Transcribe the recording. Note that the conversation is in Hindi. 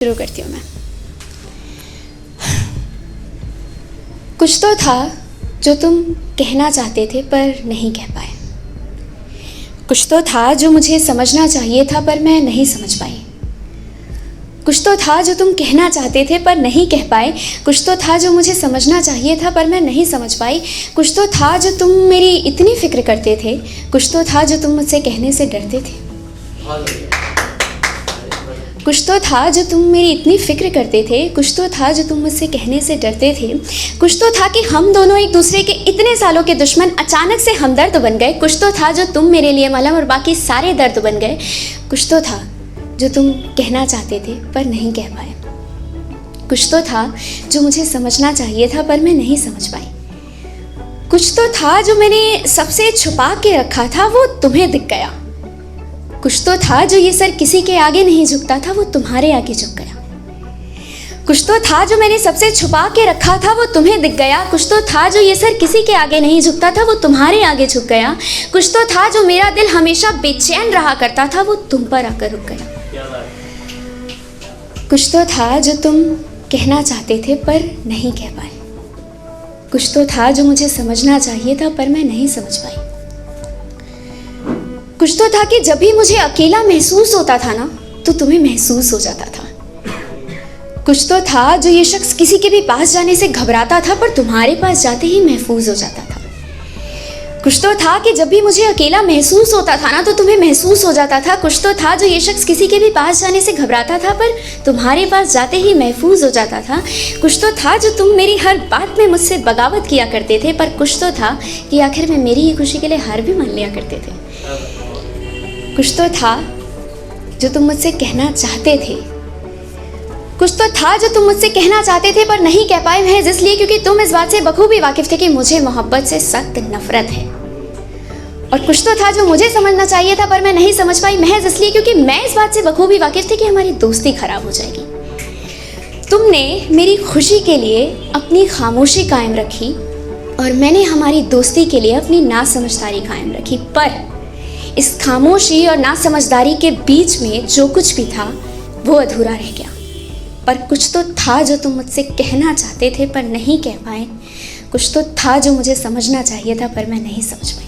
शुरू करती हूँ मैं। कुछ तो था जो तुम कहना चाहते थे पर नहीं कह पाए। कुछ तो था जो मुझे समझना चाहिए था पर मैं नहीं समझ पाई। कुछ तो था जो तुम कहना चाहते थे पर नहीं कह पाए। कुछ तो था जो मुझे समझना चाहिए था पर मैं नहीं समझ पाई। कुछ तो था जो तुम मेरी इतनी फिक्र करते थे। कुछ तो था जो तुम मुझसे कहने से डरते थे। कुछ तो था जो तुम मेरी इतनी फिक्र करते थे। कुछ तो था जो तुम मुझसे कहने से डरते थे। कुछ तो था कि हम दोनों एक दूसरे के इतने सालों के दुश्मन अचानक से हमदर्द बन गए। कुछ तो था जो तुम मेरे लिए मलहम और बाकी सारे दर्द बन गए। कुछ तो था जो तुम कहना चाहते थे पर नहीं कह पाए। कुछ तो था जो मुझे समझना चाहिए था पर मैं नहीं समझ पाई। कुछ तो था जो मैंने सबसे छुपा के रखा था वो तुम्हें दिख गया। कुछ तो था जो ये सर किसी के आगे नहीं झुकता था वो तुम्हारे आगे झुक गया। कुछ तो था जो मैंने सबसे छुपा के रखा था वो तुम्हें दिख गया। कुछ तो था जो ये सर किसी के आगे नहीं झुकता था वो तुम्हारे आगे झुक गया। कुछ तो था जो मेरा दिल हमेशा बेचैन रहा करता था वो तुम पर आकर रुक गया। कुछ तो था जो तुम कहना चाहते थे पर नहीं कह पाए। कुछ तो था जो मुझे समझना चाहिए था पर मैं नहीं समझ पाई। कुछ तो था कि जब भी मुझे अकेला महसूस होता था ना तो तुम्हें महसूस हो जाता था। कुछ तो था जो ये शख्स किसी के भी पास जाने से घबराता था पर तुम्हारे पास जाते ही महफूज हो जाता था। कुछ तो था कि जब भी मुझे अकेला महसूस होता था ना तो तुम्हें महसूस हो जाता था। कुछ तो था जो ये शख्स किसी के भी पास जाने से घबराता था पर तुम्हारे पास जाते ही महफूज हो जाता था। कुछ तो था जो तुम मेरी हर बात में मुझसे बगावत किया करते थे पर कुछ तो था कि आखिर में मेरी ही खुशी के लिए हार भी मान लिया करते थे। कुछ तो था जो तुम मुझसे कहना चाहते थे। कुछ तो था जो तुम मुझसे कहना चाहते थे पर नहीं कह पाए महज इसलिए क्योंकि तुम इस बात से बखूबी वाकिफ थे कि मुझे मोहब्बत से सख्त नफरत है। और कुछ तो था जो मुझे समझना चाहिए था पर मैं नहीं समझ पाई महज इसलिए क्योंकि मैं इस बात से बखूबी वाकिफ थी कि हमारी दोस्ती खराब हो जाएगी। तुमने मेरी खुशी के लिए अपनी खामोशी कायम रखी और मैंने हमारी दोस्ती के लिए अपनी नासमझदारी कायम रखी। पर इस खामोशी और नासमझदारी के बीच में जो कुछ भी था वो अधूरा रह गया। पर कुछ तो था जो तुम मुझसे कहना चाहते थे पर नहीं कह पाए। कुछ तो था जो मुझे समझना चाहिए था पर मैं नहीं समझ पाई।